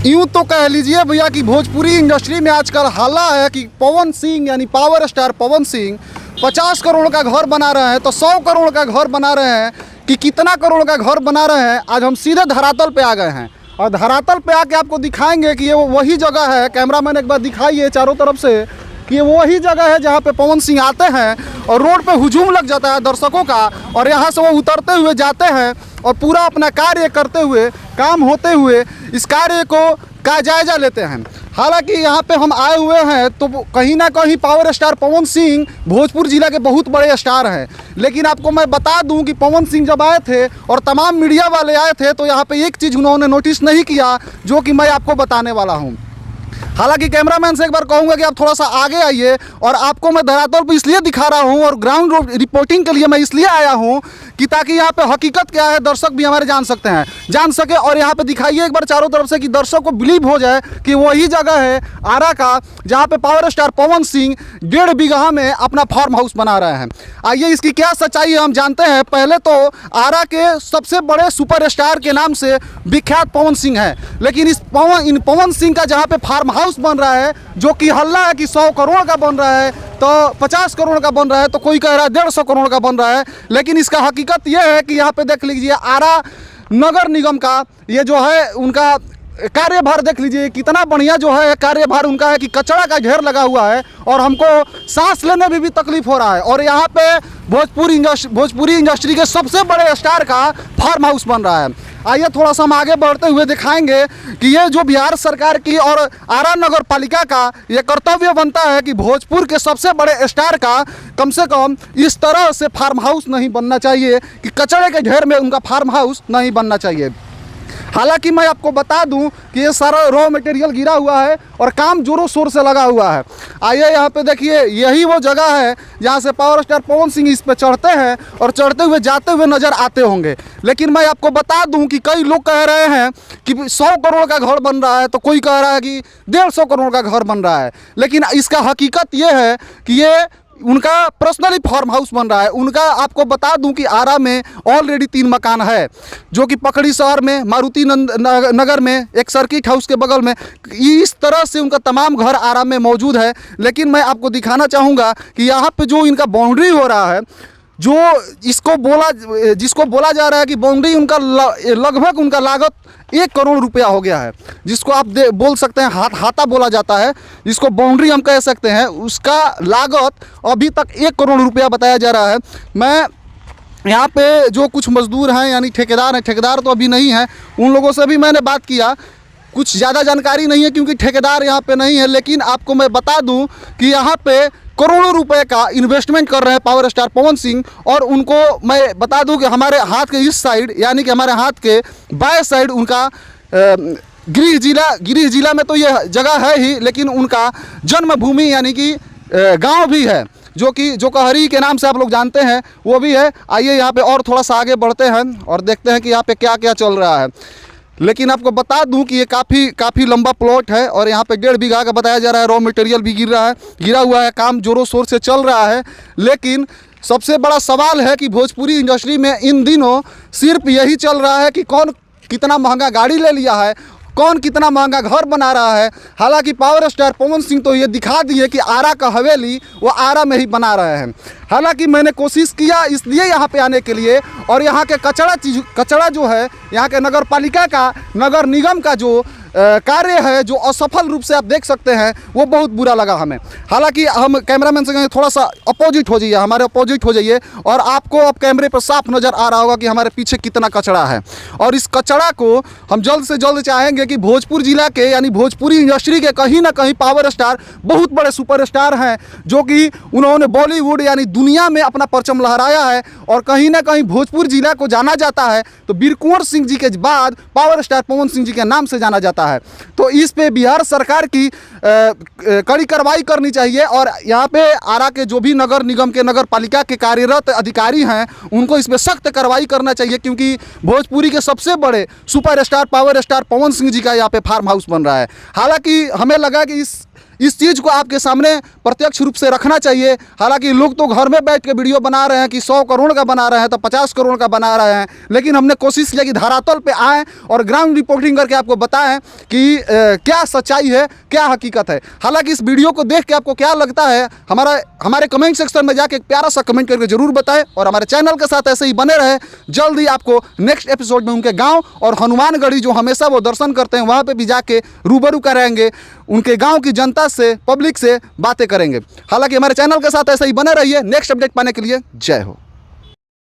यूँ तो कह लीजिए भैया कि भोजपुरी इंडस्ट्री में आजकल हाला है कि पवन सिंह यानी पावर स्टार पवन सिंह 50 करोड़ का घर बना रहे हैं तो 100 करोड़ का घर बना रहे हैं कि कितना करोड़ का घर बना रहे हैं। आज हम सीधे धरातल पे आ गए हैं और धरातल पे आके आपको दिखाएंगे कि ये वही जगह है। कैमरामैन एक बार दिखाइए चारों तरफ से कि ये वही जगह है जहाँ पे पवन सिंह आते हैं और रोड पे हुजूम लग जाता है दर्शकों का और यहाँ से वो उतरते हुए जाते हैं और पूरा अपना कार्य करते हुए काम होते हुए इस कार्य का जायज़ा लेते हैं। हालांकि यहाँ पे हम आए हुए हैं तो कहीं ना कहीं पावर स्टार पवन सिंह भोजपुर ज़िला के बहुत बड़े स्टार हैं, लेकिन आपको मैं बता दूं कि पवन सिंह जब आए थे और तमाम मीडिया वाले आए थे तो यहाँ पे एक चीज़ उन्होंने नोटिस नहीं किया जो कि मैं आपको बताने वाला हूँ। हालांकि कैमरामैन से एक बार कहूँगा कि आप थोड़ा सा आगे आइए और आपको मैं धरातल पर इसलिए दिखा रहा हूँ और ग्राउंड रिपोर्टिंग के लिए मैं इसलिए आया हूँ कि ताकि यहाँ पे हकीकत क्या है दर्शक भी हमारे जान सके और यहाँ पे दिखाइए एक बार चारों तरफ से कि दर्शक को बिलीव हो जाए कि वही जगह है आरा का जहाँ पे पावर स्टार पवन सिंह 1.5 बीघा में अपना फार्म हाउस बना रहे हैं। आइए इसकी क्या सच्चाई है हम जानते हैं। पहले तो आरा के सबसे बड़े सुपरस्टार के नाम से विख्यात पवन सिंह है, लेकिन इन पवन सिंह का जहाँ पे फार्म हाउस बन रहा है जो कि हल्ला है कि 100 करोड़ का बन रहा है तो 50 करोड़ का बन रहा है तो कोई कह रहा है 150 करोड़ का बन रहा है, लेकिन इसका हकीकत यह है कि यहाँ पे देख लीजिए आरा नगर निगम का ये जो है उनका कार्यभार देख लीजिए कितना बढ़िया जो है कार्यभार उनका है कि कचरा का ढेर लगा हुआ है और हमको सांस लेने में भी तकलीफ हो रहा है। और यहाँ पे भोजपुरी इंडस्ट्री के सबसे बड़े स्टार का फार्म हाउस बन रहा है। आइए थोड़ा सा हम आगे बढ़ते हुए दिखाएंगे कि ये जो बिहार सरकार की और आरा नगर पालिका का ये कर्तव्य बनता है कि भोजपुर के सबसे बड़े स्टार का कम से कम इस तरह से फार्म हाउस नहीं बनना चाहिए कि कचरे के ढेर में उनका फार्म हाउस नहीं बनना चाहिए। हालांकि मैं आपको बता दूं कि ये सारा रॉ मटेरियल गिरा हुआ है और काम जोरों शोर से लगा हुआ है। आइए यहाँ पे देखिए यही वो जगह है जहाँ से पावर स्टार पवन सिंह इस पे चढ़ते हैं और चढ़ते हुए जाते हुए नज़र आते होंगे। लेकिन मैं आपको बता दूं कि कई लोग कह रहे हैं कि 100 करोड़ का घर बन रहा है तो कोई कह रहा है कि 150 करोड़ का घर बन रहा है, लेकिन इसका हकीकत ये है कि ये उनका पर्सनली फार्म हाउस बन रहा है। उनका आपको बता दूं कि आरा में ऑलरेडी 3 मकान है जो कि पकड़ी शहर में मारुति नगर में एक सर्किट हाउस के बगल में इस तरह से उनका तमाम घर आरा में मौजूद है। लेकिन मैं आपको दिखाना चाहूँगा कि यहाँ पे जो इनका बाउंड्री हो रहा है जो जिसको बोला जा रहा है कि बाउंड्री उनका लगभग उनका लागत 1 करोड़ रुपया हो गया है, जिसको आप बोल सकते हैं हाथा बोला जाता है, जिसको बाउंड्री हम कह सकते हैं, उसका लागत अभी तक 1 करोड़ रुपया बताया जा रहा है। मैं यहाँ पे जो कुछ मजदूर हैं यानी ठेकेदार तो अभी नहीं हैं, उन लोगों से भी मैंने बात किया, कुछ ज़्यादा जानकारी नहीं है क्योंकि ठेकेदार यहाँ पे नहीं है। लेकिन आपको मैं बता दूँ कि यहाँ पे करोड़ों रुपए का इन्वेस्टमेंट कर रहे हैं पावर स्टार पवन सिंह। और उनको मैं बता दूं कि हमारे हाथ के इस साइड यानी कि हमारे हाथ के बाएं साइड उनका गिरिह जिला में तो ये जगह है ही, लेकिन उनका जन्मभूमि यानी कि गांव भी है जो कि जोकहरी के नाम से आप लोग जानते हैं वो भी है। आइए यहाँ पे और थोड़ा सा आगे बढ़ते हैं और देखते हैं कि यहाँ पे क्या क्या चल रहा है। लेकिन आपको बता दूं कि ये काफ़ी लंबा प्लॉट है और यहाँ पे 1.5 बीघा का बताया जा रहा है। रॉ मटेरियल भी गिरा हुआ है, काम जोरों शोर से चल रहा है। लेकिन सबसे बड़ा सवाल है कि भोजपुरी इंडस्ट्री में इन दिनों सिर्फ यही चल रहा है कि कौन कितना महंगा गाड़ी ले लिया है, कौन कितना महंगा घर बना रहा है। हालांकि पावर स्टार पवन सिंह तो ये दिखा दिए कि आरा का हवेली वो आरा में ही बना रहे हैं। हालांकि मैंने कोशिश किया इसलिए यहाँ पे आने के लिए और यहाँ के कचरा जो है यहाँ के नगर पालिका का नगर निगम का जो कार्य है जो असफल रूप से आप देख सकते हैं वो बहुत बुरा लगा हमें। हालांकि हम कैमरामैन से कहेंगे थोड़ा सा अपोजिट हो जाइए, हमारे अपोजिट हो जाइए और आपको अब कैमरे पर साफ नज़र आ रहा होगा कि हमारे पीछे कितना कचरा है। और इस कचरा को हम जल्द से जल्द चाहेंगे कि भोजपुर जिला के यानी भोजपुरी इंडस्ट्री के कहीं ना कहीं पावर स्टार बहुत बड़े सुपरस्टार हैं जो कि उन्होंने बॉलीवुड यानी दुनिया में अपना परचम लहराया है और कहीं ना कहीं भोजपुर जिला को जाना जाता है तो वीर कुंवर सिंह जी के बाद पावर स्टार पवन सिंह जी के नाम से जाना जाता है। तो इस पे बिहार सरकार की कड़ी कार्रवाई करनी चाहिए और यहाँ पे आरा के जो भी नगर निगम के नगर पालिका के कार्यरत अधिकारी हैं उनको इस पे सख्त कार्रवाई करना चाहिए, क्योंकि भोजपुरी के सबसे बड़े superstar power star Pawan Singh ji का यहाँ पे फार्म हाउस बन रहा है। हालांकि हमें लगा कि इस चीज़ को आपके सामने प्रत्यक्ष रूप से रखना चाहिए। हालांकि लोग तो घर में बैठ के वीडियो बना रहे हैं कि 100 करोड़ का बना रहे हैं तो 50 करोड़ का बना रहे हैं, लेकिन हमने कोशिश किया कि धरातल पे आएँ और ग्राउंड रिपोर्टिंग करके आपको बताएं कि क्या सच्चाई है, क्या हकीकत है। हालांकि इस वीडियो को देख के आपको क्या लगता है हमारे कमेंट सेक्शन में जाके एक प्यारा सा कमेंट करके जरूर बताएं, और हमारे चैनल के साथ ऐसे ही बने रहे। जल्द ही आपको नेक्स्ट एपिसोड में उनके गांव और हनुमानगढ़ी जो हमेशा वो दर्शन करते हैं वहां पे भी जाके रूबरू कराएंगे, उनके गांव की जनता से, पब्लिक से बातें करेंगे। हालांकि हमारे चैनल के साथ ऐसे ही बने रहिए। नेक्स्ट अपडेट पाने के लिए जय हो।